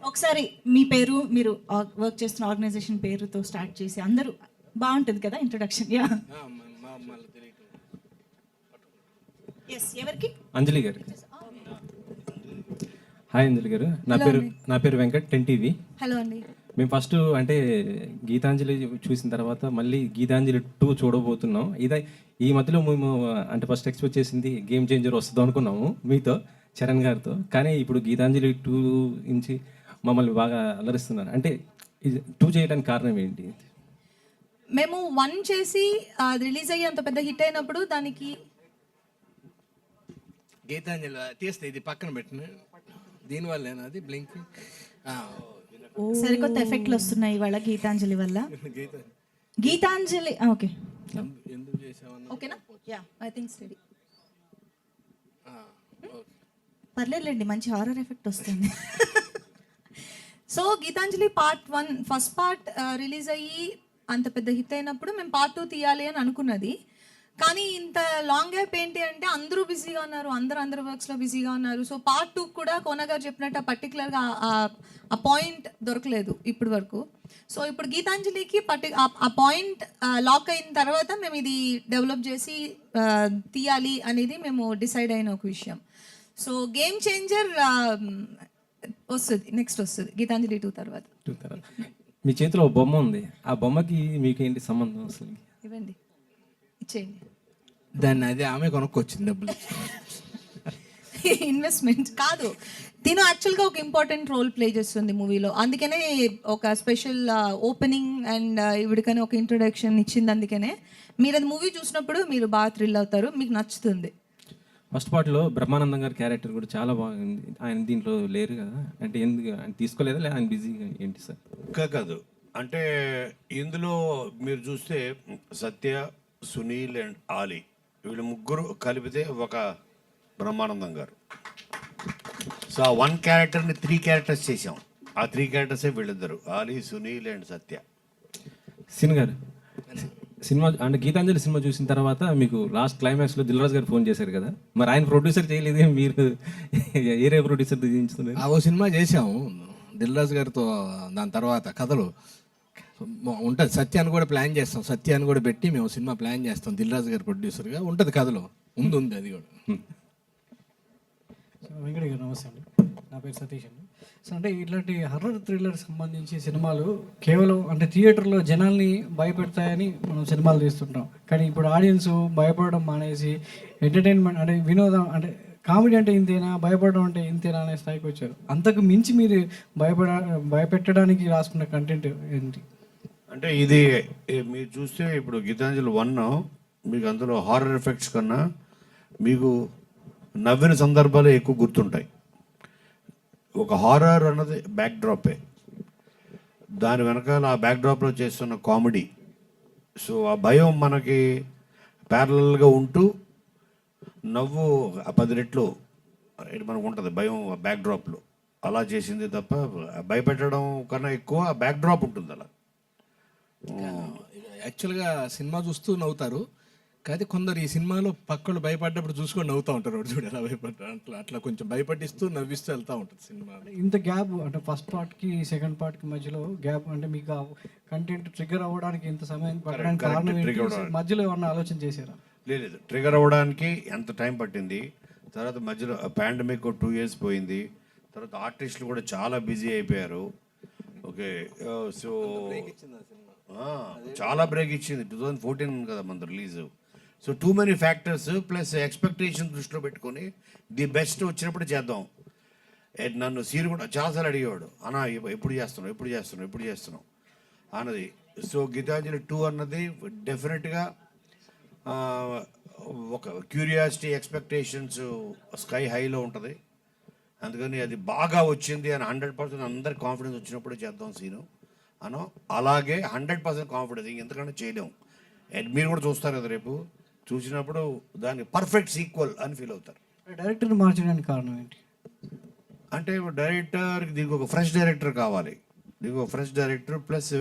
ఒకసారి మీ పేరు, మీరు వర్క్ చేస్తున్న ఆర్గనైజేషన్ పేరుతో స్టార్ట్ చేసి అందరూ బాగుంటుంది కదా ఇంట్రొడక్షన్. యా ఎస్, ఎవరికి? అంజలి గారు. హాయ్ అంజలి గారు, నా పేరు వెంకట్, 10 TV. హలో అండి. మేము ఫస్ట్ అంటే గీతాంజలి చూసిన తర్వాత మళ్ళీ గీతాంజలి 2 చూడబోతున్నాం. ఈ మధ్యలో మేము అంటే ఫస్ట్ ఎక్స్పెక్ట్ చేసింది గేమ్ చేంజర్ వస్తుంది అనుకున్నాము మీతో, చరణ్ గారితో. కానీ ఇప్పుడు గీతాంజలి 2 నుంచి మమ్మల్ని బాగా అలరిస్తున్నారు. అంటే ఇది 2 చేయడానికి కారణం ఏంటి? మేము 1 చేసి అది రిలీజ్ అయ్యి అంత పెద్ద హిట్ అయినప్పుడు దానికి గీతాంజలి తీస్తే ఇది పక్కన పెట్టిన దీనివల్లేనా అది బ్లింక్ సరికొత్త ఎఫెక్ట్లు వస్తున్నాయి ఇవాళ గీతాంజలి వల్ల. గీతాంజలి ఓకే, ఎందుకు చేసామన్నా ఓకేనా? యా, ఐ థింక్ స్టడీ పర్లేదులేండి, మంచి హారర్ ఎఫెక్ట్ వస్తుంది. So Geethanjali part 1 first part release అయ్యి అంత పెద్ద హిట్ అయినప్పుడు మేము పార్ట్ 2 తీయాలి అని అనుకున్నది. కానీ ఇంత లాంగ్ గ్యాప్ ఏంటి అంటే అందరూ బిజీగా ఉన్నారు, అందరు వర్క్స్లో బిజీగా ఉన్నారు. సో పార్ట్ 2 కూడా కోన గారు చెప్పినట్టు పర్టికులర్గా ఆ పాయింట్ దొరకలేదు ఇప్పటి వరకు. సో ఇప్పుడు గీతాంజలికి ఆ పాయింట్ లాక్ అయిన తర్వాత మేము ఇది డెవలప్ చేసి తీయాలి అనేది మేము డిసైడ్ అయిన ఒక విషయం. సో గేమ్ చేంజర్ వస్తుంది, నెక్స్ట్ వస్తుంది గీతాంజలి 2 తర్వాత. మీ చేతిలో బొమ్మ ఉంది, ఆ బొమ్మకి మీకు ఏంటి సంబంధం అసలు? ఇవ్వండి, ఇచ్చేయండి. దాన్ని అదే ఆమె కొనుక్కొచ్చింది డబ్బులు. ఇన్వెస్ట్మెంట్ కాదు, తిను యాక్చువల్గా ఒక ఇంపార్టెంట్ రోల్ ప్లే చేస్తుంది మూవీలో. అందుకనే ఒక స్పెషల్ ఓపెనింగ్ అండ్ ఇవిడికనే ఒక ఇంట్రొడక్షన్ ఇచ్చింది. అందుకనే మీరు అది మూవీ చూసినప్పుడు మీరు బాగా థ్రిల్ అవుతారు, మీకు నచ్చుతుంది. ఫస్ట్ పార్ట్లో బ్రహ్మానందం గారి క్యారెక్టర్ కూడా చాలా బాగుంది. ఆయన దీంట్లో లేరు కదా, అంటే ఎందుకు ఆయన తీసుకోలేదా, లేదా ఆయన బిజీగా ఏంటి సార్? కాదు, అంటే ఇందులో మీరు చూస్తే సత్య, సునీల్ అండ్ ఆలీ వీళ్ళు ముగ్గురు కలిపితే ఒక బ్రహ్మానందం గారు. సో ఆ 1 క్యారెక్టర్ని 3 క్యారెక్టర్స్ చేసాం. ఆ 3 క్యారెక్టర్సే వీళ్ళిద్దరు, Ali, Sunil and Satya. Sin గారు, సినిమా అంటే గీతాంజలి సినిమా చూసిన తర్వాత మీకు లాస్ట్ క్లైమాక్స్లో దిల్రాజ్ గారు ఫోన్ చేశారు కదా, మరి ఆయన ప్రొడ్యూసర్ చేయలేదే, మీరు ఏరే ప్రొడ్యూసర్ చేయించుతున్నారు? ఓ సినిమా చేసాము దిల్రాజు గారితో. దాని తర్వాత కథలు ఉంటుంది, సత్యాన్ని కూడా ప్లాన్ చేస్తాం, సత్యాన్ని కూడా పెట్టి మేము సినిమా ప్లాన్ చేస్తాం. దిల్రాజు గారు ప్రొడ్యూసర్గా ఉంటుంది కథలో, ఉంది అది కూడా. వెంకట గారు నమస్తే అండి, నా పేరు సతీష్ అండి. సో అంటే ఇట్లాంటి హర్రర్ థ్రిల్లర్ సంబంధించి సినిమాలు కేవలం అంటే థియేటర్లో జనాల్ని భయపెడతాయని మనం సినిమాలు తీస్తుంటాం. కానీ ఇప్పుడు ఆడియన్స్ భయపడడం మానేసి ఎంటర్టైన్మెంట్ అంటే వినోదం అంటే కామెడీ అంటే ఇంతేనా, భయపడడం అంటే ఇంతేనా అనే స్థాయికి వచ్చారు. అంతకు మించి మీరు భయపెట్టడానికి రాసుకున్న కంటెంట్ ఏంటి? అంటే ఇది మీరు చూస్తే ఇప్పుడు గీతాంజలి 1 మీకు అందులో హారర్ ఎఫెక్ట్స్ కన్నా మీకు నవ్విన సందర్భాలు ఎక్కువ గుర్తుంటాయి. ఒక హారర్ అన్నది బ్యాక్ డ్రాపే, దాని వెనకాల ఆ బ్యాక్ డ్రాప్లో చేస్తున్న కామెడీ. సో ఆ భయం మనకి ప్యారలల్గా ఉంటూ నవ్వు 10 రెట్లు మనకు ఉంటుంది భయం బ్యాక్ డ్రాప్లో. అలా చేసింది తప్ప భయపెట్టడం కన్నా ఎక్కువ బ్యాక్ డ్రాప్ ఉంటుంది. అలా యాక్చువల్గా సినిమా చూస్తూ నవ్వుతారు, కానీ కొందరు ఈ సినిమాలో పక్కలు భయపడ్డప్పుడు చూసుకొని నవ్వుతూ ఉంటారు. వాడు చూడు ఎలా భయపడ్డారు, అట్లా కొంచెం భయపడిస్తూ నవ్విస్తూ వెళ్తూ ఉంటుంది సినిమా. ఇంత గ్యాప్ అంటే ఫస్ట్ పార్ట్కి సెకండ్ పార్ట్కి మధ్యలో గ్యాప్ అంటే మీకు కంటెంట్ ట్రిగర్ అవ్వడానికి ఇంత సమయం పట్టడానికి కారణం ఏంటి? మధ్యలో ఏమన్నా ఆలోచన చేశారా? లేదు, ట్రిగర్ అవ్వడానికి ఎంత టైం పట్టింది. తర్వాత మధ్యలో పాండమిక్ 2 years పోయింది. తర్వాత ఆర్టిస్టులు కూడా చాలా బిజీ అయిపోయారు. ఓకే, సో చాలా బ్రేక్ ఇచ్చింది. 2014 కదా మన release. So too many factors plus expectation దృష్టిలో పెట్టుకొని ది బెస్ట్ వచ్చినప్పుడు చేద్దాం. నన్ను సీన్ కూడా చాలాసార్లు అడిగేవాడు, అన్నా ఎప్పుడు చేస్తున్నాం అన్నది. సో గీతాంజలి 2 అన్నది డెఫినెట్గా ఒక క్యూరియాసిటీ, ఎక్స్పెక్టేషన్స్ స్కై హైలో ఉంటుంది. అందుకని అది బాగా వచ్చింది అని 100% అందరికి కాన్ఫిడెన్స్ వచ్చినప్పుడు చేద్దాం సీను అను. అలాగే 100% కాన్ఫిడెన్స్ ఇంకెంతకంటే చేయలేము. మీరు కూడా చూస్తారు కదా, రేపు చూసినప్పుడు దానికి పర్ఫెక్ట్ సీక్వెల్ అని ఫీల్ అవుతారు. డైరెక్టర్ని మార్చడానికి కారణం ఏంటి? అంటే డైరెక్టర్కి దీనికి ఒక ఫ్రెష్ డైరెక్టర్ కావాలి. దీనికి ఒక ఫ్రెష్ డైరెక్టర్ ప్లస్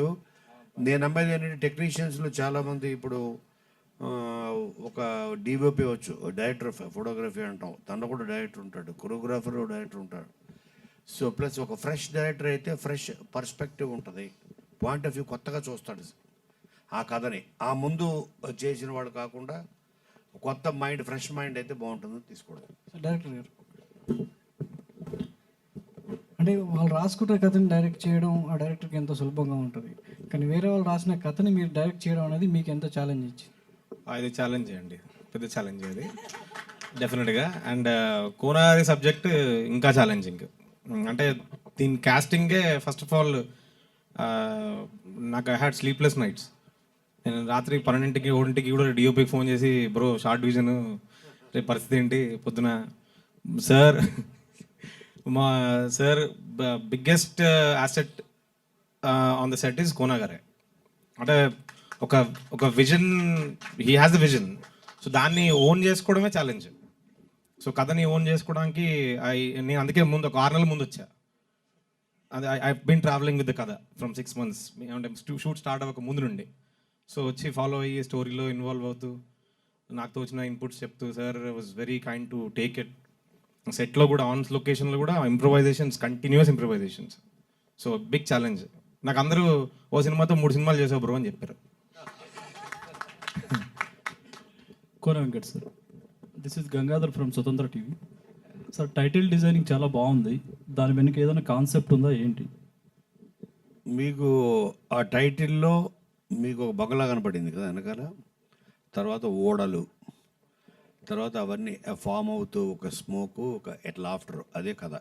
నేను నమ్మేది ఏంటంటే టెక్నీషియన్స్లో చాలామంది ఇప్పుడు ఒక డిఓపి వచ్చు, డైరెక్టర్ ఫోటోగ్రఫీ అంటాం, తన కూడా డైరెక్టర్ ఉంటాడు, కొరియోగ్రాఫర్ డైరెక్టర్ ఉంటాడు. సో ప్లస్ ఒక ఫ్రెష్ డైరెక్టర్ అయితే ఫ్రెష్ పర్స్పెక్టివ్ ఉంటుంది, పాయింట్ ఆఫ్ వ్యూ కొత్తగా చూస్తాడు ఆ కథని. ఆ ముందు చేసిన వాడు కాకుండా కొత్త మైండ్, ఫ్రెష్ మైండ్ అయితే బాగుంటుందని తీసుకోవడం. డైరెక్టర్ గారు అంటే వాళ్ళు రాసుకున్న కథని డైరెక్ట్ చేయడం ఆ డైరెక్టర్కి ఎంతో సులభంగా ఉంటుంది, కానీ వేరే వాళ్ళు రాసిన కథని మీరు డైరెక్ట్ చేయడం అనేది మీకు ఎంతో ఛాలెంజ్ ఇచ్చింది. ఇది ఛాలెంజ్ అండి, పెద్ద ఛాలెంజ్ అది డెఫినెట్గా. అండ్ కోనారి సబ్జెక్ట్ ఇంకా ఛాలెంజింగ్. అంటే దీని క్యాస్టింగే ఫస్ట్ ఆఫ్ ఆల్ నాకు ఐ హ్యాడ్ స్లీప్లెస్ నైట్స్. నేను రాత్రి 12కి 1కి కూడా డిఓపికి ఫోన్ చేసి, బ్రో షార్ట్ డివిజన్ రేపు పరిస్థితి ఏంటి పొద్దున. సార్ మా sir biggest asset on the set is Kona గారే. అంటే ఒక vision, he has the vision. So దాన్ని ఓన్ చేసుకోవడమే ఛాలెంజ్. సో కథని ఓన్ చేసుకోవడానికి నేను అందుకే ముందు ఒక 6 నెలల ముందు వచ్చా. అది I been travelling with the కథ ఫ్రమ్ 6 months, అంటే షూట్ స్టార్ట్ అవ్వక ముందు నుండి. సో వచ్చి ఫాలో అయ్యి స్టోరీలో ఇన్వాల్వ్ అవుతూ నాకు తోచిన ఇన్పుట్స్ చెప్తూ, sir was very kind to take it. సెట్లో కూడా ఆన్ లొకేషన్లో కూడా improvisations, continuous improvisations. So big challenge. నాకు అందరూ ఓ సినిమాతో 3 సినిమాలు చేసావు బ్రో అని చెప్పారు. Kona Venkat sir, this is Gangadhar from Swatantra TV. Sir title designing చాలా బాగుంది, దాని వెనుక ఏదైనా కాన్సెప్ట్ ఉందా ఏంటి? మీకు ఆ టైటిల్లో మీకు ఒక బంగ్లా కనపడింది కదా వెనకాల, తర్వాత ఓడలు, తర్వాత అవన్నీ ఫామ్ అవుతూ ఒక స్మోకు, ఒక ఎట్లా ఆఫ్టర్, అదే కథ.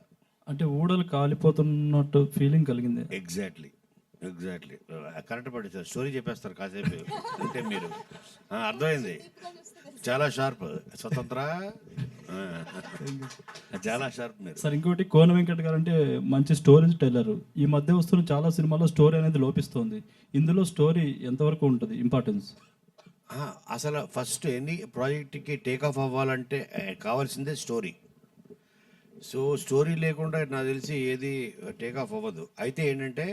అంటే ఊడలు కాలిపోతున్నట్టు ఫీలింగ్ కలిగింది. ఎగ్జాక్ట్లీ కరెక్ట్ పడింది. స్టోరీ చెప్పేస్తారు కాసేపు అంటే మీరు అర్థమైంది. చాలా షార్ప్ స్వతంత్ర, చాలా షార్ప్ మీరు. సార్ ఇంకోటి, కోన వెంకట్ గారు అంటే మంచి స్టోరీ టెల్లర్. ఈ మధ్య వస్తున్న చాలా సినిమాల్లో స్టోరీ అనేది లోపిస్తుంది. ఇందులో స్టోరీ ఎంతవరకు ఉంటుంది ఇంపార్టెన్స్? అసలు ఫస్ట్ ఎనీ ప్రాజెక్ట్కి టేక్ ఆఫ్ అవ్వాలంటే కావాల్సిందే స్టోరీ. సో స్టోరీ లేకుండా నాకు తెలిసి ఏది టేక్ ఆఫ్ అవ్వదు. అయితే ఏంటంటే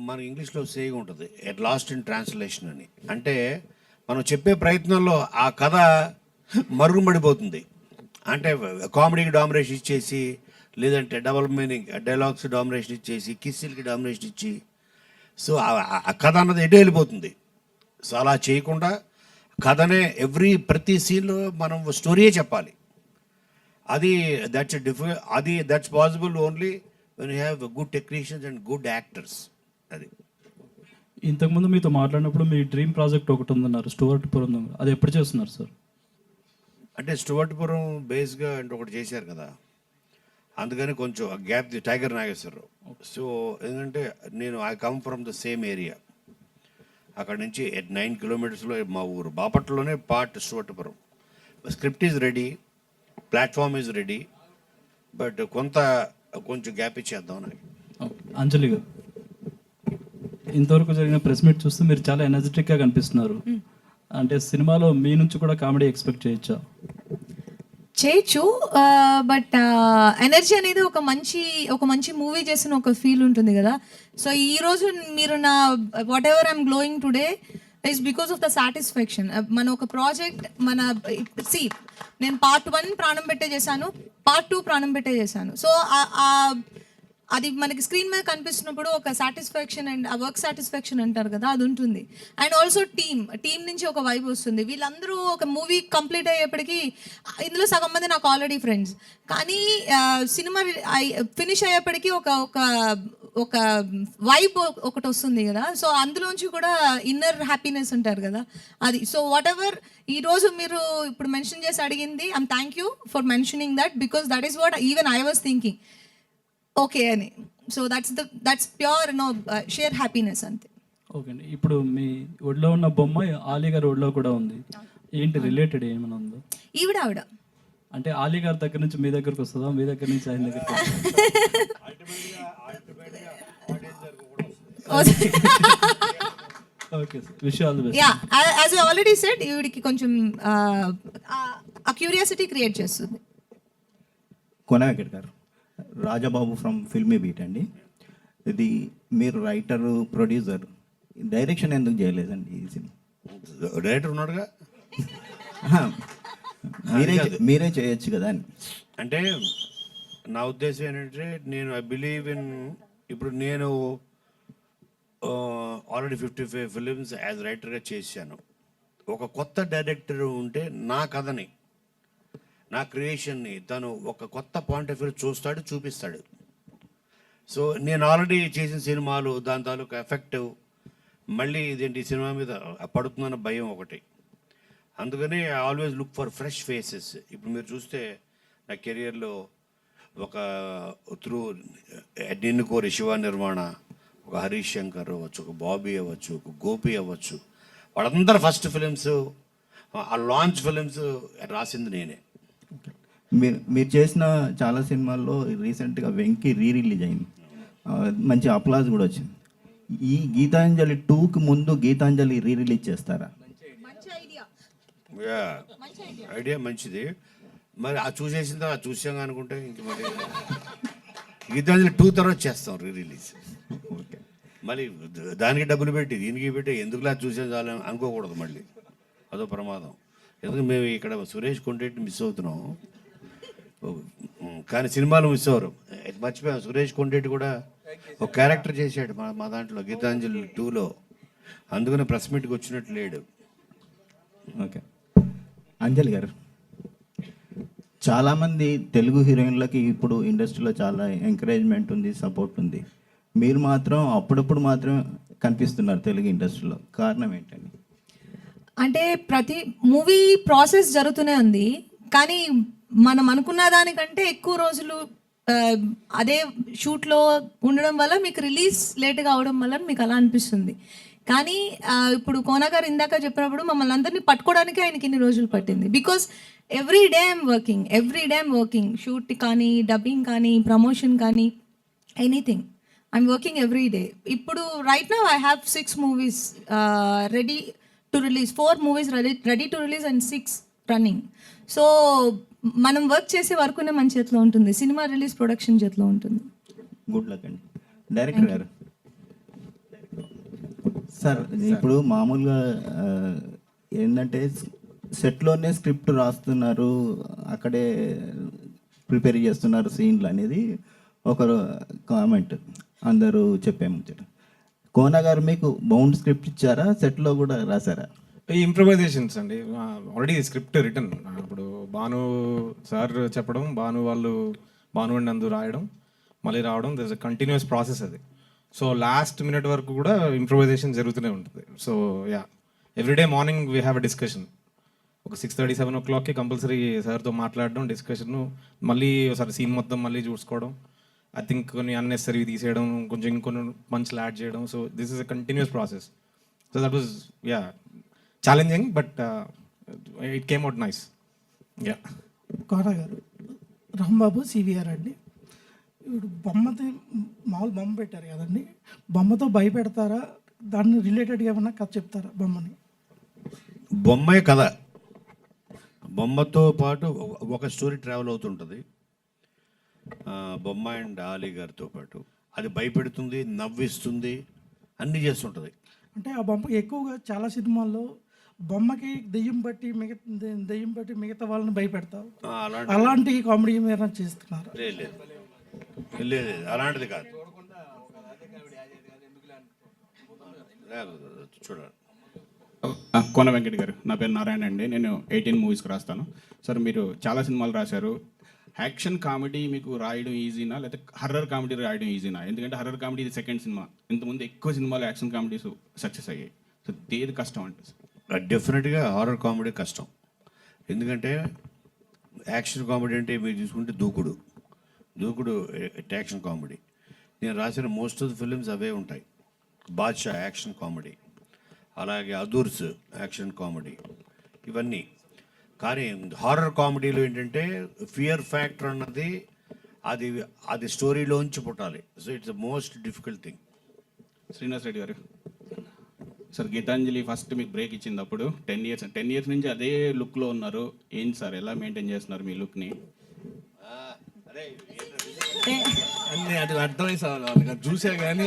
మన ఇంగ్లీష్లో సేయింగ్ ఉంటుంది, ఎట్ లాస్ట్ ఇన్ ట్రాన్స్లేషన్ అని. అంటే మనం చెప్పే ప్రయత్నంలో ఆ కథ మరుగుపడిపోతుంది. అంటే కామెడీకి డామినేషన్ ఇచ్చేసి, లేదంటే డబుల్ మీనింగ్ డైలాగ్స్ డామినేషన్ ఇచ్చేసి, కిస్సిల్కి డామినేషన్ ఇచ్చి, సో ఆ కథ అన్నది ఎటు వెళ్ళిపోతుంది. సో అలా చేయకుండా కథనే ప్రతి సీన్లో మనం స్టోరీయే చెప్పాలి. అది that's possible only when you have good technicians and good actors. అది ఇంతకుముందు మీతో మాట్లాడినప్పుడు మీ డ్రీమ్ ప్రాజెక్ట్ ఒకటి ఉందన్నారు, స్టూవర్ట్పురం. అది ఎప్పుడు చేస్తున్నారు సార్? అంటే స్టూవర్ట్పురం బేస్గా అంటే ఒకటి చేశారు కదా, అందుకని కొంచెం గ్యాప్ టైగర్ నాగేశ్వరరావు. సో ఎందుకంటే నేను I come from the same area, అక్కడ నుంచి 9 kilometers మా ఊరు బాపట్లలోనే part Stuartpuram. Script is ready, platform is ready, but కొంచెం గ్యాప్ ఇచ్చేద్దాం నాకు. అంజలి గారు, ఇంతవరకు జరిగిన ప్రెస్ మీట్ చూస్తే మీరు చాలా ఎనర్జెటిక్గా కనిపిస్తున్నారు. అంటే సినిమాలో మీ నుంచి కూడా కామెడీ ఎక్స్పెక్ట్ చేయొచ్చా? చేయొచ్చు, బట్ ఎనర్జీ అనేది ఒక మంచి మూవీ చేసిన ఒక ఫీల్ ఉంటుంది కదా. సో ఈ రోజు మీరు నా what ever I'm glowing today is because of the satisfaction. మన ఒక ప్రాజెక్ట్ నేను పార్ట్ 1 ప్రాణం పెట్టే చేశాను, పార్ట్ 2 ప్రాణం పెట్టే చేశాను. సో అది మనకి స్క్రీన్ మీద కనిపిస్తున్నప్పుడు ఒక సాటిస్ఫాక్షన్ అండ్ ఆ వర్క్ సాటిస్ఫాక్షన్ అంటారు కదా, అది ఉంటుంది. అండ్ ఆల్సో టీమ్ నుంచి ఒక వైబ్ వస్తుంది. వీళ్ళందరూ ఒక మూవీ కంప్లీట్ అయ్యేప్పటికీ, ఇందులో సగం మంది నాకు ఆల్రెడీ ఫ్రెండ్స్, కానీ సినిమా ఫినిష్ అయ్యేప్పటికీ ఒక వైబ్ ఒకటి వస్తుంది కదా. సో అందులోంచి కూడా ఇన్నర్ హ్యాపీనెస్ ఉంటారు కదా, అది. సో వాట్ ఎవర్ ఈరోజు మీరు ఇప్పుడు మెన్షన్ చేసి అడిగింది, I'm thank you for mentioning that, because that is what even I was thinking okay అని. So that's pure sheer happiness అంతే. ఓకే అండి, ఇప్పుడు మీ ఒడిలో ఉన్న బొమ్మ ఆలీ గారి ఒడిలో కూడా ఉంది. ఏంటి రిలేటెడ్ ఏమైనా ఉందో? ఆవిడ అంటే ఆలీ గారి దగ్గర నుంచి మీ దగ్గరకు వస్తుందా, మీ దగ్గర నుంచి ఆయన దగ్గరికి? Okay sir, wish all the best. Yeah, as I already said, ఈవిడికి కొంచెం ఆ క్యూరియాసిటీ క్రియేట్ చేస్తుంది. కోన వెంకట్ గారు, రాజాబాబు ఫ్రమ్ ఫిల్మీ బీట్ అండి. ఇది మీరు రైటర్, ప్రొడ్యూసర్, డైరెక్షన్ ఎందుకు చేయలేదండి ఈ సినిమా? డైరెక్టర్ ఉన్నాడుగా, మీరే చేయొచ్చు కదా అని. అంటే నా ఉద్దేశం ఏంటంటే నేను ఐ బిలీవ్ ఇన్, ఇప్పుడు నేను ఆల్రెడీ 55 ఫిలిమ్స్ యాజ్ రైటర్గా చేశాను. ఒక కొత్త డైరెక్టర్ ఉంటే నా కథని, నా క్రియేషన్ని తను ఒక కొత్త పాయింట్ ఆఫ్ వ్యూ చూస్తాడు, చూపిస్తాడు. సో నేను ఆల్రెడీ చేసిన సినిమాలు దాని తాలూకు ఎఫెక్టివ్ మళ్ళీ ఇదేంటి సినిమా మీద పడుతుందన్న భయం ఒకటి. అందుకని I always look for fresh faces. ఇప్పుడు మీరు చూస్తే నా కెరియర్లో ఒక త్రూ నిన్ను కోరి శివ నిర్మాణ, ఒక హరీష్ శంకర్ అవ్వచ్చు, ఒక బాబీ అవ్వచ్చు, ఒక గోపి అవ్వచ్చు, వాళ్ళందరూ ఫస్ట్ ఫిలిమ్స్, ఆ లాంచ్ ఫిలిమ్స్ రాసింది నేనే. మీరు చేసిన చాలా సినిమాల్లో రీసెంట్గా వెంకీ రిలీజ్ అయింది, మంచి అప్లాజ్ కూడా వచ్చింది. ఈ గీతాంజలి 2కి ముందు గీతాంజలి రిలీజ్ చేస్తారా? ఐడియా మంచిది. మరి ఆ చూసేసిందా, ఆ చూసాం అనుకుంటే ఇంక మరి గీతాంజలి 2 తర్వాత చేస్తాం రిలీజ్. మళ్ళీ దానికి డబ్బులు పెట్టి దీనికి పెట్టి ఎందుకులా చూసే చాలని అనుకోకూడదు, మళ్ళీ అదో ప్రమాదం. ఎందుకంటే మేము ఇక్కడ సురేష్ కొండరెడ్డి మిస్ అవుతున్నాం, కానీ సినిమాలు మిస్ అవ్వరు. మర్చిపోయాం, సురేష్ కొండరెడ్డి కూడా ఒక క్యారెక్టర్ చేశాడు మా దాంట్లో గీతాంజలి 2లో. అందుకని ప్రెస్ మీట్కి వచ్చినట్టు లేడు. ఓకే. అంజలి గారు, చాలామంది తెలుగు హీరోయిన్లకి ఇప్పుడు ఇండస్ట్రీలో చాలా ఎంకరేజ్మెంట్ ఉంది, సపోర్ట్ ఉంది. మీరు మాత్రం అప్పుడప్పుడు మాత్రం కనిపిస్తున్నారు తెలుగు ఇండస్ట్రీలో, కారణం ఏంటండి? అంటే ప్రతి మూవీ ప్రాసెస్ జరుగుతూనే ఉంది, కానీ మనం అనుకున్న దానికంటే ఎక్కువ రోజులు అదే షూట్లో ఉండడం వల్ల మీకు రిలీజ్ లేట్గా అవడం వల్ల మీకు అలా అనిపిస్తుంది. కానీ ఇప్పుడు కోన గారు ఇందాక చెప్పినప్పుడు మమ్మల్ని అందరినీ పట్టుకోవడానికి ఆయనకి ఇన్ని రోజులు పట్టింది. Because every day I'm working, shoot కానీ, డబ్బింగ్ కానీ, ప్రమోషన్ కానీ, anything I'm working every day. ఇప్పుడు right now I have 6 movies ready to release, 4 movies ready to release and 6 running. So మనం వర్క్ చేసే వరకునే మన చేతిలో ఉంటుంది, సినిమా రిలీజ్ ప్రొడక్షన్ చేతిలో ఉంటుంది. గుడ్ లక్ అండి. డైరెక్టర్ గారు, సార్ ఇప్పుడు మామూలుగా ఏంటంటే సెట్లోనే స్క్రిప్ట్ రాస్తున్నారు, అక్కడే ప్రిపేర్ చేస్తున్నారు సీన్లు అనేది ఒక కామెంట్ అందరూ చెప్పాము. కోన గారు మీకు బౌండ్ స్క్రిప్ట్ ఇచ్చారా, సెట్లో కూడా రాశారా? ఈ ఇంప్రవైజేషన్స్ అండి, ఆల్రెడీ స్క్రిప్ట్ రిటర్న్. ఇప్పుడు భాను సార్ చెప్పడం, భాను అండ్ నందు రాయడం, మళ్ళీ రావడం, దిస్ కంటిన్యూస్ ప్రాసెస్ అది. సో లాస్ట్ మినిట్ వరకు కూడా ఇంప్రవైజేషన్ జరుగుతూనే ఉంటుంది. So yeah, everyday morning we have a discussion. ఒక 6:30, 7 o'clockకి కంపల్సరీ సార్తో మాట్లాడడం, డిస్కషన్, మళ్ళీ ఒకసారి సీన్ మొత్తం మళ్ళీ చూసుకోవడం, ఐ థింక్ కొన్ని అన్నెసరీ తీసేయడం, కొంచెం ఇంకొన్ని పంచ్లు యాడ్ చేయడం. So this is a continuous process. So that was yeah challenging, but it came out nice. Yeah. Kona గారు, రాంబాబు సివిఆర్ అండి. ఇప్పుడు బొమ్మతో మామూలు బొమ్మ పెట్టారు కదండి, బొమ్మతో భయపెడతారా, దాన్ని రిలేటెడ్గా ఏమన్నా కథ చెప్తారా బొమ్మని? బొమ్మే కథ, బొమ్మతో పాటు ఒక స్టోరీ ట్రావెల్ అవుతుంటుంది. బొమ్మ అండ్ ఆలీ గారితో పాటు అది భయపెడుతుంది, నవ్విస్తుంది, అన్నీ చేస్తుంటుంది. అంటే ఆ బొమ్మ ఎక్కువగా చాలా సినిమాల్లో బొమ్మకి దెయ్యం బట్టి మిగతా వాళ్ళని భయపెడతారు. అలాంటి కామెడీ ఏమైనా చేస్తున్నారు? లేదు, అలాంటిది కాదు. చూడాలి. కోన వెంకట్ గారు, నా పేరు నారాయణ అండి. నేను 18 మూవీస్కి రాస్తాను. సార్, మీరు చాలా సినిమాలు రాశారు. యాక్షన్ కామెడీ మీకు రాయడం ఈజీనా, లేకపోతే హర్రర్ కామెడీ రాయడం ఈజీనా? ఎందుకంటే హర్రర్ కామెడీ ఇది సెకండ్ సినిమా, ఇంతకుముందు ఎక్కువ సినిమాలు యాక్షన్ కామెడీస్ సక్సెస్ అయ్యాయి. సో ఏది కష్టం అంటే? డెఫినెట్గా హారర్ కామెడీ కష్టం. ఎందుకంటే యాక్షన్ కామెడీ అంటే మీరు చూసుకుంటే దూకుడు యాక్షన్ కామెడీ. నేను రాసిన మోస్ట్ ఆఫ్ ద ఫిలిమ్స్ అవే ఉంటాయి. బాద్షా యాక్షన్ కామెడీ, అలాగే అదూర్స్ యాక్షన్ కామెడీ, ఇవన్నీ. కానీ హారర్ కామెడీలో ఏంటంటే ఫియర్ ఫ్యాక్టర్ అన్నది అది స్టోరీలోంచి పుట్టాలి. So it's the most difficult thing. Srinivas Reddy గారు, సార్ గీతాంజలి ఫస్ట్ మీకు బ్రేక్ ఇచ్చింది అప్పుడు 10 years నుంచి అదే లుక్లో ఉన్నారు. ఏంటి సార్, ఎలా మెయింటైన్ చేస్తున్నారు మీ లుక్ని? అన్నీ అది అర్థమై సార్ వాళ్ళకి చూసా కానీ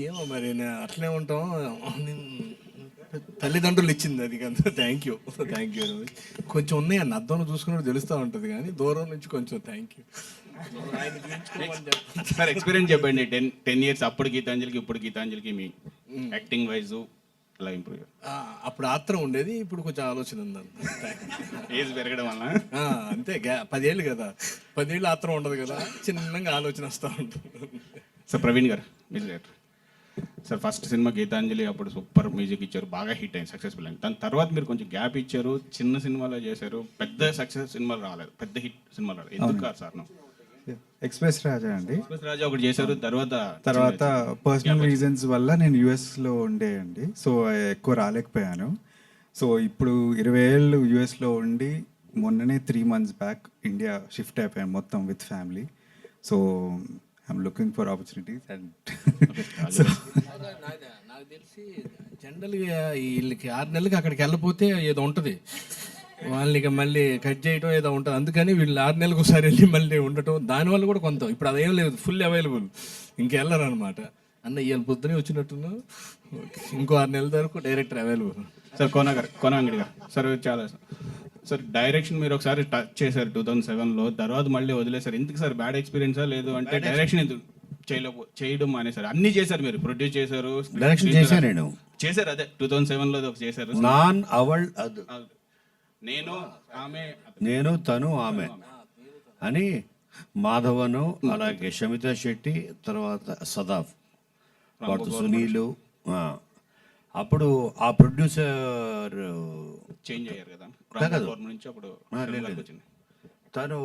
ఏమో మరి అట్లే ఉంటాం. తల్లిదండ్రులు ఇచ్చింది అది కదా. థ్యాంక్ యూ కొంచెం ఉన్నాయి అన్న అద్దంలో చూసుకున్నప్పుడు తెలుస్తూ ఉంటుంది కానీ దూరం నుంచి కొంచెం థ్యాంక్ యూ. సార్ ఎక్స్పీరియన్స్ చెప్పండి. 10 years అప్పుడు గీతాంజలికి ఇప్పుడు గీతాంజలికి మీ యాక్టింగ్ వైజ్ అలా ఇంప్రూవ్. అప్పుడు ఆత్రం ఉండేది, ఇప్పుడు కొంచెం ఆలోచన ఉందన్న. ఏజ్ పెరగడం వల్ల అంతే 10 ఏళ్ళు కదా, 10 ఏళ్ళు ఆత్రం ఉండదు కదా, చిన్నగా ఆలోచన వస్తూ ఉంటుంది. Sir Praveen garu music director sir, first cinema Geethanjali అప్పుడు సూపర్ మ్యూజిక్ ఇచ్చారు, బాగా హిట్ అయింది, సక్సెస్ఫుల్ అయింది. దాని తర్వాత మీరు కొంచెం గ్యాప్ ఇచ్చారు, చిన్న సినిమాలో చేశారు, పెద్ద సక్సెస్ సినిమాలు రాలేదు, పెద్ద హిట్ సినిమాలు రాలేదు. ఎందుకు కాదు సార్? ఎక్స్ప్రెస్ రాజా అండి. ఎక్స్ప్రెస్ రాజా ఒకటి చేశారు, తర్వాత పర్సనల్ రీజన్స్ వల్ల నేను యుఎస్లో ఉండే అండి, సో ఎక్కువ రాలేకపోయాను. సో ఇప్పుడు 20 ఏళ్ళు యుఎస్లో ఉండి మొన్ననే 3 months బ్యాక్ ఇండియా షిఫ్ట్ అయిపోయాను మొత్తం with family. So I'm looking for opportunities and నాకు తెలిసి జనరల్గా వీళ్ళకి 6 నెలలకి అక్కడికి వెళ్ళిపోతే ఏదో ఉంటుంది, వాళ్ళకి మళ్ళీ కట్ చేయడం ఏదో ఉంటుంది. అందుకని వీళ్ళు 6 నెలలకు ఒకసారి వెళ్ళి మళ్ళీ ఉండటం, దానివల్ల కూడా కొంత ఇప్పుడు అదేం లేదు, ఫుల్ అవైలబుల్, ఇంకెళ్ళరు అనమాట. అన్న ఇవాళ పొద్దునే వచ్చినట్టున్నా, ఇంకో 6 నెలల వరకు director available. Sir Kona Venkat గారు సార్, చాలా సార్ డైరెక్షన్ మీరు ఒకసారి టచ్ చేశారు 2007లో, తర్వాత మళ్ళీ వదిలేశారు. ఎందుకు సార్? బ్యాడ్ ఎక్స్పీరియన్సా లేదు అంటే డైరెక్షన్ ఎందుకు చేయడం మానేశారు? అన్నీ చేశారు, మీరు ప్రొడ్యూస్ చేశారు, డైరెక్షన్ చేశాను నేను. చేశారు అదే 2007లో ఒక చేశారు, నాన్ అవల్ అది నేను ఆమె నేను తను ఆమె అని మాధవను, అలాగే షమితా శెట్టి, తర్వాత సదాఫ్, వాడు సునీలు. అప్పుడు ఆ ప్రొడ్యూసర్ చేంజ్ అయ్యారు కదా గవర్నమెంట్ నుంచి, అప్పుడు వచ్చింది. తను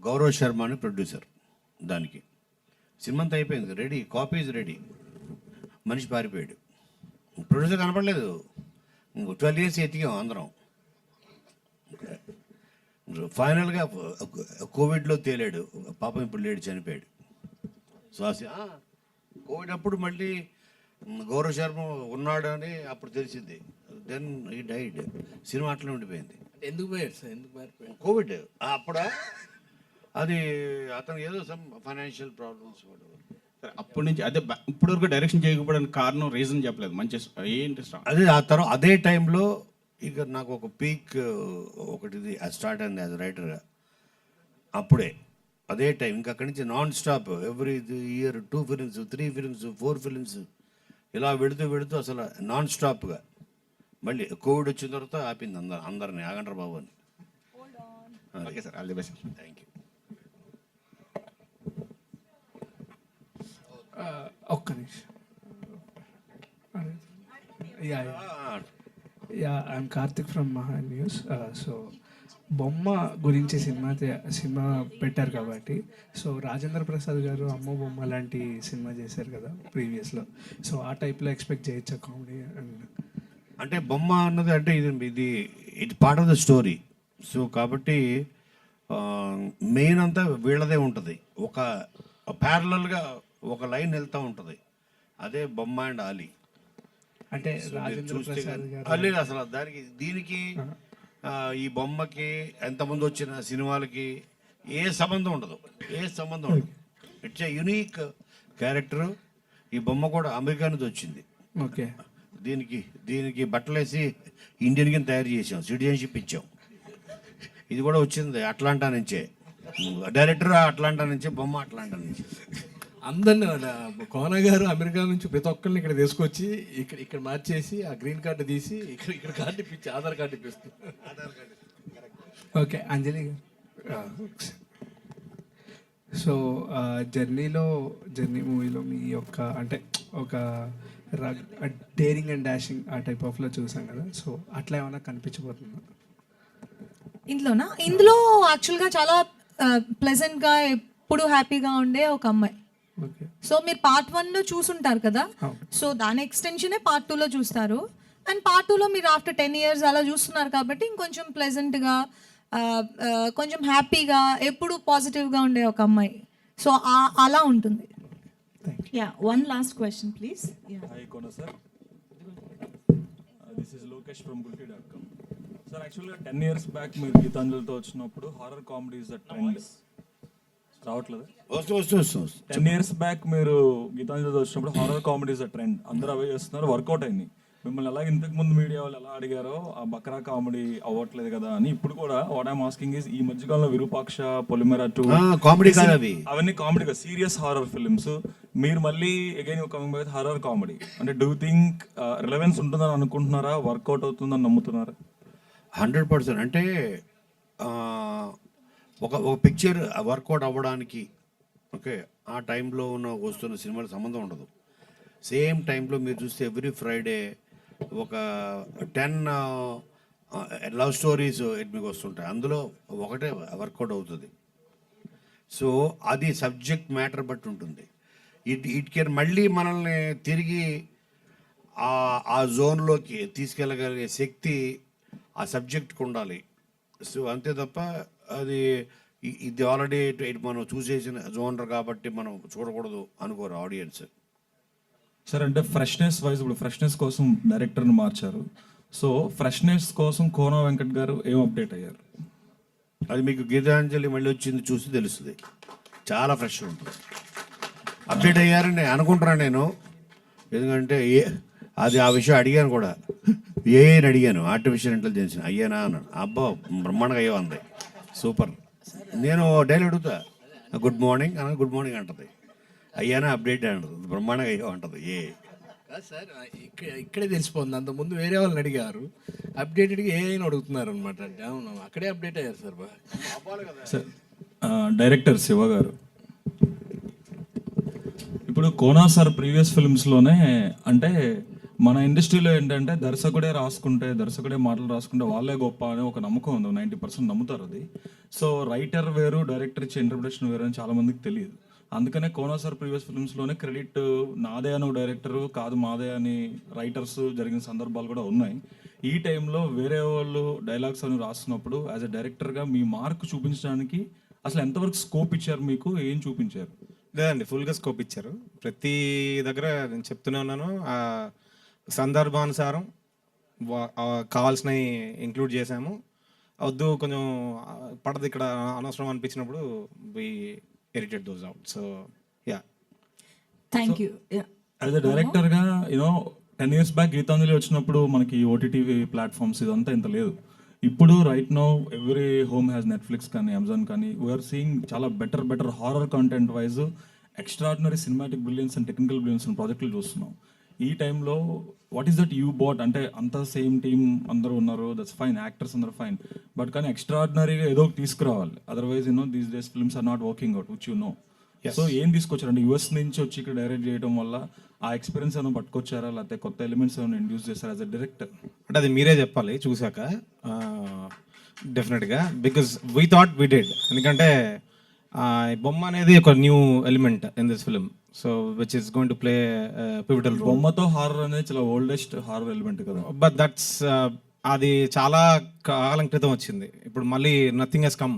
గౌరవ్ శర్మ అని ప్రొడ్యూసర్. దానికి సినిమా అంతా అయిపోయింది, రెడీ, కాపీస్ రెడీ, మనిషి పారిపోయాడు, ప్రొడ్యూసర్ కనపడలేదు. 12 years ఎతికాం అందరం. ఫైనల్గా కోవిడ్లో తేలాడు పాపం, ఇప్పుడు లేడు, చనిపోయాడు. సో కోవిడ్ అప్పుడు మళ్ళీ గౌరవ్ శర్మ ఉన్నాడు అని అప్పుడు తెలిసింది. దెన్ ఈ డైడ్. సినిమా అట్లా ఉండిపోయింది. ఎందుకు పోయాడు సార్? ఎందుకు పారిపోయాడు? కోవిడ్ అప్పుడా అది అతను ఏదో సమ్ ఫైనాన్షియల్ ప్రాబ్లమ్స్. అప్పటి నుంచి అదే ఇప్పుడు వరకు డైరెక్షన్ చేయకపోవడానికి కారణం రీజన్ చెప్పలేదు. మంచి ఏంటి? అదే ఆ తర్వాత అదే టైంలో ఇక నాకు ఒక పీక్ ఒకటిది స్టార్ట్ అయింది యాజ్ రైటర్గా. అప్పుడే అదే టైం ఇంకా అక్కడి నుంచి non stop every year 2 films, 3 films, 4 films ఇలా వెళుతూ అసలు నాన్ స్టాప్గా. మళ్ళీ కోవిడ్ వచ్చిన తర్వాత ఆపింది అందరినీ, ఆగండ్ర బాబు అని. Okay sir, all the best. Thank you. ఒక్క నిమిషం. ఐఎమ్ కార్తిక్ ఫ్రమ్ మహా న్యూస్. సో బొమ్మ గురించి సినిమా పెట్టారు కాబట్టి, సో రాజేంద్ర ప్రసాద్ గారు అమ్మ బొమ్మ లాంటి సినిమా చేశారు కదా ప్రీవియస్లో, సో ఆ టైప్లో ఎక్స్పెక్ట్ చేయొచ్చా కామెడీ? అంటే బొమ్మ అన్నది అంటే ఇది part of the story. So కాబట్టి మెయిన్ అంతా వీళ్ళదే ఉంటుంది, ఒక ప్యారలల్గా ఒక లైన్ వెళ్తూ ఉంటుంది, అదే బొమ్మ అండ్ ఆలీ. అంటే రాజేంద్ర ప్రసాద్ గారు లేదు అసలు దీనికి ఈ బొమ్మకి ఎంతమంది వచ్చిన సినిమాలకి ఏ సంబంధం ఉండదు. It's a unique character. ఈ బొమ్మ కూడా అమెరికా నుంచి వచ్చింది. ఓకే. దీనికి బట్టలేసి ఇండియన్ కింద తయారు చేసాం, సిటిజన్షిప్ ఇచ్చాం. ఇది కూడా వచ్చింది అట్లాంటా నుంచే, డైరెక్టర్ అట్లాంటా నుంచి, బొమ్మ అట్లాంటా నుంచి. అందరిని కోన గారు అమెరికా నుంచి ప్రతి ఒక్కరిని ఇక్కడ తీసుకొచ్చి ఇక్కడ మార్చేసి ఆ గ్రీన్ కార్డు తీసి ఇక్కడ కార్డు ఇప్పించి ఆధార్ కార్డు ఇప్పిస్తుంది. ఓకే. అంజలి గారు, సో జర్నీ మూవీలో మీ యొక్క అంటే ఒక డేరింగ్ అండ్ డాషింగ్ ఆ టైప్ ఆఫ్లో చూసాం కదా, సో అట్లా ఏమైనా కనిపించబోతుందా ఇందులో యాక్చువల్గా చాలా ప్లెజెంట్గా ఎప్పుడు హ్యాపీగా ఉండే ఒక అమ్మాయి. సో మీరు Part 1 చూసుంటారు కదా, సో దాని ఎక్స్టెన్షనే Part 2లో చూస్తారు. అండ్ Part 2లో మీరు ఆఫ్టర్ 10 years అలా చూస్తున్నారు కాబట్టి ఇంకొంచెం ప్లెజెంట్గా, కొంచెం హ్యాపీగా, ఎప్పుడు పాజిటివ్గా ఉండే ఒక అమ్మాయి. సో అలా ఉంటుంది. One last question please. Hi Kona sir. This is Lokesh from Gulti.com. Sir, actually 10 years back మీరు గీతాంజలితో వచ్చినప్పుడు horror comedy is the trend రావట్లేదు. 10 years బ్యాక్ మీరు గీతాంజలితో వచ్చినప్పుడు horror comedy is the trend, అందరూ అవే చేస్తున్నారు, వర్కౌట్ అయింది. మిమ్మల్ని ఎలా ఇంతకుముందు మీడియా వాళ్ళు ఎలా అడిగారో ఆ బక్రా కామెడీ అవ్వట్లేదు కదా అని ఇప్పుడు కూడా వాట్ ఐమ్ ఆస్కింగ్ ఇస్ ఈ మధ్యకాలంలో విరూపాక్ష, పొలిమేర 2 కామెడీ కాదు అవి. అవన్నీ కామెడీగా సీరియస్ హారర్ ఫిల్మ్స్, మీరు మళ్ళీ again coming back horror comedy అంటే డూ థింక్ రిలవెన్స్ ఉంటుందని అనుకుంటున్నారా, వర్కౌట్ అవుతుందని నమ్ముతున్నారా? 100%. అంటే ఒక పిక్చర్ వర్కౌట్ అవ్వడానికి ఓకే ఆ టైంలో వస్తున్న సినిమాలకు సంబంధం ఉండదు. సేమ్ టైంలో మీరు చూస్తే ఎవ్రీ ఫ్రైడే ఒక 10 లవ్ స్టోరీస్ మీకు వస్తుంటాయి, అందులో ఒకటే వర్కౌట్ అవుతుంది. సో అది సబ్జెక్ట్ మ్యాటర్ బట్టి ఉంటుంది. ఇట్ కెన్ మళ్ళీ మనల్ని తిరిగి ఆ జోన్లోకి తీసుకెళ్ళగలిగే శక్తి ఆ సబ్జెక్ట్కి ఉండాలి. సో అంతే తప్ప అది ఇది ఆల్రెడీ మనం చూసేసిన జోనర్ కాబట్టి మనం చూడకూడదు అనుకోరు ఆడియన్స్. సార్ అంటే ఫ్రెష్నెస్ వైజ్ ఇప్పుడు ఫ్రెష్నెస్ కోసం డైరెక్టర్ని మార్చారు. సో ఫ్రెష్నెస్ కోసం కోన వెంకట్ గారు ఏం అప్డేట్ అయ్యారు? అది మీకు గీతాంజలి మళ్ళీ వచ్చింది చూసి తెలుస్తుంది. చాలా ఫ్రెష్గా ఉంటుంది. అప్డేట్ అయ్యారని అనుకుంటున్నాను నేను, ఎందుకంటే అది ఆ విషయం అడిగాను కూడా, ఏఐని అడిగాను, ఆర్టిఫిషియల్ ఇంటెలిజెన్స్ అయ్యానా అన్నాను. అబ్బా బ్రహ్మాండంగా అయ్యా అంది, సూపర్. నేను డైలీ అడుగుతా, గుడ్ మార్నింగ్ అని, గుడ్ మార్నింగ్ అంటది. అయ్యానా అప్డేట్ అంటది, బ్రహ్మాండంగా అయ్యా అంటది. సార్ ఇక్కడే తెలిసిపోతుంది. అంతకుముందు వేరే వాళ్ళని అడిగారు, అప్డేటెడ్గా ఏఐని అడుగుతున్నారు అనమాట. అంటే అవును, అక్కడే అప్డేట్ అయ్యారు సార్. సార్ డైరెక్టర్ శివ గారు, ఇప్పుడు కోనా సార్ ప్రీవియస్ ఫిల్మ్స్లోనే అంటే మన ఇండస్ట్రీలో ఏంటంటే దర్శకుడే దర్శకుడే మాటలు రాసుకుంటే వాళ్ళే గొప్ప అనే ఒక నమ్మకం ఉంది. 90% నమ్ముతారు అది. సో రైటర్ వేరు, డైరెక్టర్ ఇచ్చే ఇంటర్ప్రిటేషన్ వేరు అని చాలా మందికి తెలియదు. అందుకనే కోనా సార్ ప్రీవియస్ ఫిల్మ్స్లోనే క్రెడిట్ నాదే అని డైరెక్టర్, కాదు మాదే అని రైటర్స్ జరిగిన సందర్భాలు కూడా ఉన్నాయి. ఈ టైంలో వేరే వాళ్ళు డైలాగ్స్ అని రాస్తున్నప్పుడు యాజ్ ఎ డైరెక్టర్గా మీ మార్క్ చూపించడానికి అసలు ఎంతవరకు స్కోప్ ఇచ్చారు, మీకు ఏం చూపించారు? లేదండి, ఫుల్గా స్కోప్ ఇచ్చారు. ప్రతి దగ్గర నేను చెప్తూనే ఉన్నాను, సందర్భానుసారం కావాల్సినవి ఇంక్లూడ్ చేసాము. వద్దు కొంచెం పడదు ఇక్కడ అనవసరం అనిపించినప్పుడు we edited those out. So yeah, thank you. As a డైరెక్టర్గా 10 years బ్యాక్ గీతాంజలి వచ్చినప్పుడు మనకి ఓటీటీ ప్లాట్ఫామ్స్ ఇదంతా ఇంత లేదు. ఇప్పుడు right now every home has Netflix కానీ అమెజాన్ కానీ వీఆర్ సీయింగ్ చాలా better horror content wise extraordinary cinematic brilliance and technical brilliance and ప్రాజెక్టులు చూస్తున్నాం. ఈ టైంలో what is that you bought? అంటే అంతా సేమ్ టీమ్ అందరూ ఉన్నారు, దట్స్ ఫైన్, యాక్టర్స్ అందరూ ఫైన్, బట్ కానీ ఎక్స్ట్రాడినరీగా ఏదో ఒకటి తీసుకురావాలి. Otherwise these days films are not working out, which you know. So ఏం తీసుకొచ్చారు అంటే యూఎస్ నుంచి వచ్చి ఇక్కడ డైరెక్ట్ చేయడం వల్ల ఆ ఎక్స్పీరియన్స్ ఏమైనా పట్టుకొచ్చారా, లేకపోతే కొత్త ఎలిమెంట్స్ ఏమైనా ఇండ్యూస్ చేశారా యాజ్ అ డైరెక్టర్? అంటే అది మీరే చెప్పాలి చూసాక. డెఫినెట్గా, because we thought we did. ఎందుకంటే బొమ్మ అనేది ఒక new element in this film, so which is going to play pivotal role. బొమ్మతో హారర్ అనేది చాలా ఓల్డెస్ట్ హారర్ ఎలిమెంట్ కదా. బట్ దట్స్ అది చాలా కాలం క్రితం వచ్చింది. ఇప్పుడు మళ్ళీ nothing has come,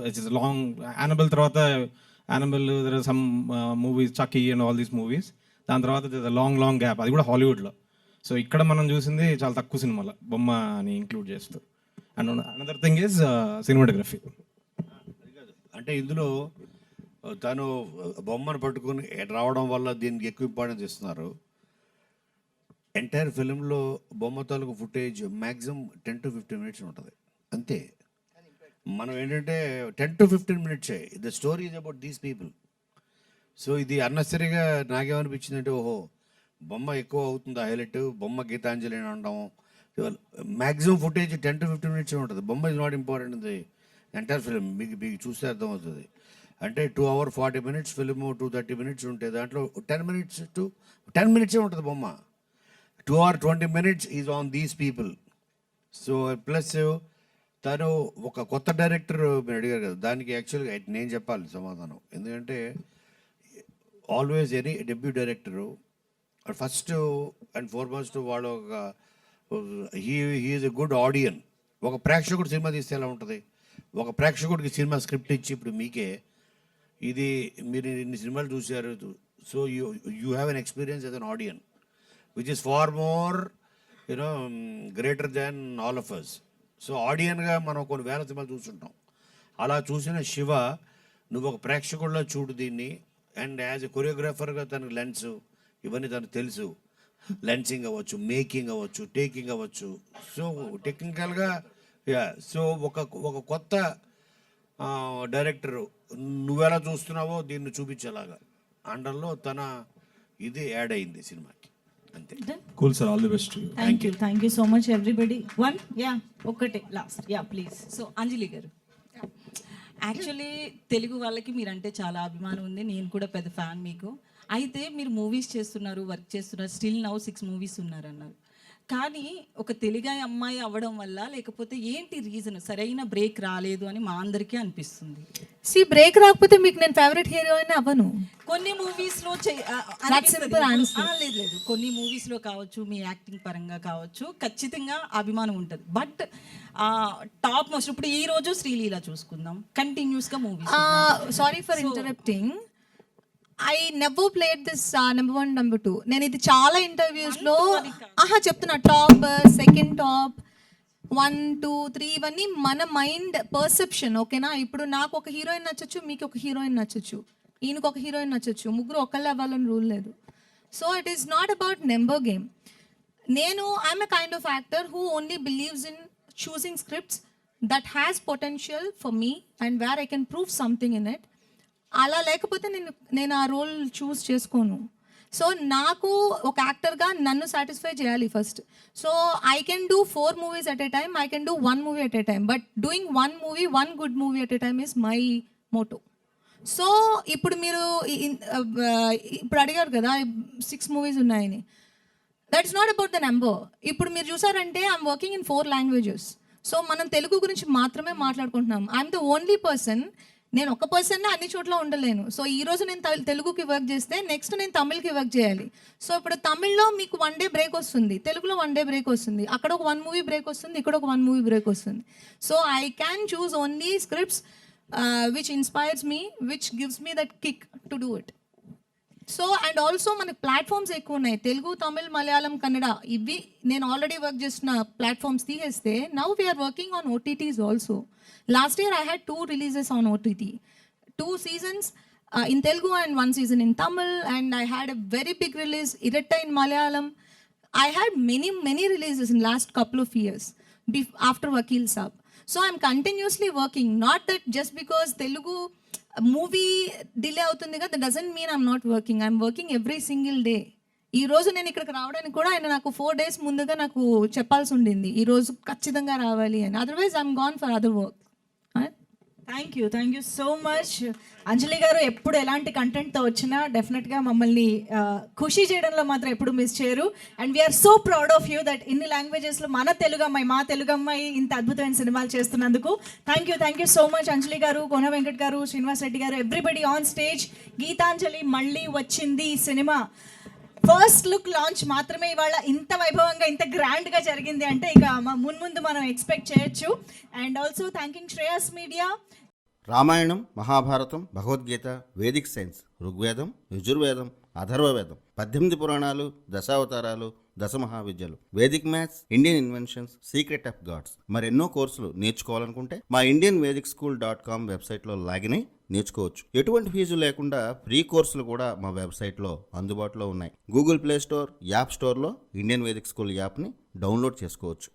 which is long. Annabelle తర్వాత Annabelle, there are some movies, Chucky and all these movies. దాని తర్వాత లాంగ్ గ్యాప్, అది కూడా హాలీవుడ్లో. సో ఇక్కడ మనం చూసింది చాలా తక్కువ సినిమాలో బొమ్మని ఇంక్లూడ్ చేస్తూ. And another thing is cinematography. అంటే ఇందులో తను బొమ్మను పట్టుకొని రావడం వల్ల దీనికి ఎక్కువ ఇంపార్టెన్స్ ఇస్తున్నారు. ఎంటైర్ ఫిలింలో బొమ్మ తాలూకు ఫుటేజ్ మ్యాక్సిమం 10 to 15 minutes ఉంటుంది అంతే. మనం ఏంటంటే 10 to 15 minutes the story is about these people. So ఇది అన్నెసరీగా నాకేమనిపించిందంటే, ఓహో బొమ్మ ఎక్కువ అవుతుంది హైలైట్, బొమ్మ గీతాంజలి అని అనడం. మ్యాక్సిమం ఫుటేజ్ 10 to 15 minutes ఉంటుంది. బొమ్మ ఇస్ నాట్ ఇంపార్టెంట్ ఇది ఎంటైర్ ఫిలిం. మీకు చూస్తే అర్థమవుతుంది. అంటే 2 hours 40 minutes ఫిలిము 230 minutes ఉంటే దాంట్లో 10 minutes to 10 minutes ఉంటుంది బొమ్మ. 2 hours 20 minutes is on these people. So plus తను ఒక కొత్త డైరెక్టర్ మీరు అడిగారు కదా, దానికి యాక్చువల్గా నేను చెప్పాలి సమాధానం. ఎందుకంటే always any debut director first and foremost వాళ్ళు ఒక హీఈస్ ఎ గుడ్ ఆడియన్. ఒక ప్రేక్షకుడు సినిమా తీస్తే ఎలా ఉంటుంది? ఒక ప్రేక్షకుడికి సినిమా స్క్రిప్ట్ ఇచ్చి, ఇప్పుడు మీకే ఇది మీరు ఇన్ని సినిమాలు చూశారు, so you have an experience as an audience which is far more greater than all of us. So ఆడియన్గా మనం కొన్ని వేల సినిమాలు చూస్తుంటాం. అలా చూసిన శివ, నువ్వు ఒక ప్రేక్షకుడిలో చూడు దీన్ని, అండ్ యాజ్ ఎ కొరియోగ్రాఫర్గా తనకు లెన్స్ ఇవన్నీ తనకు తెలుసు. లెన్సింగ్ అవ్వచ్చు, మేకింగ్ అవ్వచ్చు, టేకింగ్ అవ్వచ్చు. సో టెక్నికల్గా సో ఒక కొత్త డైరెక్టర్ నువ్వెలా చూస్తున్నావో దీన్ని చూపించేలాగా అండర్లో తన ఇది యాడ్ అయింది సినిమాకి, అంతే. Cool sir, all the best. Thank you so much everybody. ఒక్కటే లాస్ట్ ప్లీజ్. సో అంజలి గారు, యాక్చువల్లీ తెలుగు వాళ్ళకి మీరంటే చాలా అభిమానం ఉంది, నేను కూడా పెద్ద ఫ్యాన్ మీకు. అయితే మీరు మూవీస్ చేస్తున్నారు, వర్క్ చేస్తున్నారు, స్టిల్ నౌ 6 మూవీస్ ఉన్నారన్నారు. కానీ ఒక తెలుగు అమ్మాయి అవ్వడం వల్ల లేకపోతే ఏంటి రీజన్, సరైన బ్రేక్ రాలేదు అని మా అందరికీ అనిపిస్తుంది. బ్రేక్ రాకపోతే మీకు నేను ఫేవరెట్ హీరోయిన్ అవ్వను. కొన్ని మూవీస్ లో లేదు, కొన్ని మూవీస్ లో కావచ్చు, మీ యాక్టింగ్ పరంగా కావచ్చు, ఖచ్చితంగా అభిమానం ఉంటుంది. బట్ టాప్ మోస్ట్ ఇప్పుడు ఈ రోజు శ్రీలీల చూసుకుందాం, కంటిన్యూస్ గా movies. Sorry for interrupting, I never played this number 1 number 2. నేను ఇది చాలా ఇంటర్వ్యూస్ లో చెప్తున్నా, టాప్, సెకండ్ టాప్, 1, 2, 3 ఇవన్నీ మన మైండ్ పర్సెప్షన్, ఓకేనా? ఇప్పుడు నాకు ఒక హీరోయిన్ నచ్చచ్చు, మీకు ఒక హీరోయిన్ నచ్చచ్చు, ఈయనకు ఒక హీరోయిన్ నచ్చచ్చు, ముగ్గురు ఒకళ్ళే అవ్వాలని రూల్ లేదు. So it is not about number game. నేను I'm a kind of actor who only believes in choosing scripts that has potential for me and where I can prove something in it. అలా లేకపోతే నేను ఆ role చూస్ చేసుకోను. So నాకు ఒక యాక్టర్గా నన్ను సాటిస్ఫై చేయాలి first. So I can do 4 movies at a time, I can do 1 movie at a time, but doing 1 good movie at a time is my Moto. So ఇప్పుడు మీరు ఇప్పుడు అడిగారు కదా 6 మూవీస్ ఉన్నాయని, that is not about the number. ఇప్పుడు మీరు చూసారంటే I'm working in 4 languages. So మనం తెలుగు గురించి మాత్రమే మాట్లాడుకుంటున్నాం. ఐఎమ్ ద ఓన్లీ పర్సన్, నేను ఒక పర్సన్ అన్ని చోట్ల ఉండలేను. సో ఈ రోజు నేను తెలుగుకి వర్క్ చేస్తే నెక్స్ట్ నేను తమిళ్కి వర్క్ చేయాలి. సో ఇప్పుడు తమిళ్లో మీకు 1 డే బ్రేక్ వస్తుంది, తెలుగులో 1 డే బ్రేక్ వస్తుంది, అక్కడ ఒక 1 మూవీ బ్రేక్ వస్తుంది, ఇక్కడ ఒక 1 మూవీ బ్రేక్ వస్తుంది. So I can choose only scripts which inspires me, which gives me that kick to do it. So and also మనకి ప్లాట్ఫామ్స్ ఎక్కువ ఉన్నాయి, తెలుగు, తమిళ్, మలయాళం, కన్నడ, ఇవి నేను ఆల్రెడీ వర్క్ చేసిన ప్లాట్ఫామ్స్ తీసేస్తే now we're working on OTTs also. Last year I had 2 releases on OTT, 2 seasons in Telugu and 1 season in Tamil, and I had a very big release, Iratta in Malayalam. I had many releases in last couple of years after Vakil Saab. So I'm continuously working, not that just because Telugu movie delay avutundi kada, that doesn't mean I'm not working. I'm working every single day. ఈ రోజు నేను ఇక్కడికి రావడానికి కూడా ఆయన నాకు 4 days ముందుగా నాకు చెప్పాల్సి ఉండింది, ఈ రోజు ఖచ్చితంగా రావాలి అని. Otherwise I'm gone for other work. Thank you so much Anjali గారు. ఎప్పుడు ఎలాంటి కంటెంట్తో వచ్చినా డెఫినెట్గా మమ్మల్ని ఖుషి చేయడంలో మాత్రం ఎప్పుడు మిస్ చేయరు. And we're so proud of you that ఇన్ని లాంగ్వేజెస్లో మా తెలుగు అమ్మాయి ఇంత అద్భుతమైన సినిమాలు చేస్తున్నందుకు thank you so much Anjali garu, Kona Venkat గారు, శ్రీనివాస్ రెడ్డి గారు, ఎవ్రీబడి ఆన్ స్టేజ్. గీతాంజలి మళ్ళీ వచ్చింది సినిమా ఫస్ట్ లుక్ లాంచ్ మాత్రమే ఇవాళ ఇంత వైభవంగా, ఇంత గ్రాండ్గా జరిగింది అంటే ఇక ముందు మనం ఎక్స్పెక్ట్ చేయొచ్చు. And also thanking Shreyas media. Ramayanam, Mahabharatam, Bhagavadgita, Vedic science, Rigvedam, Yajurvedam, Atharvavedam, 18 పురాణాలు, దశావతారాలు, 10 మహావిద్యలు, Vedic maths, Indian inventions, secret of gods, మరెన్నో కోర్సులు నేర్చుకోవాలనుకుంటే మా indianvedicSchool.com వెబ్సైట్లో లాగిన్ అయి నేర్చుకోవచ్చు. ఎటువంటి ఫీజు లేకుండా ఫ్రీ కోర్సులు కూడా మా వెబ్సైట్లో అందుబాటులో ఉన్నాయి. గూగుల్ ప్లే స్టోర్, యాప్ స్టోర్లో ఇండియన్ వేదిక్ స్కూల్ యాప్ని డౌన్లోడ్ చేసుకోవచ్చు.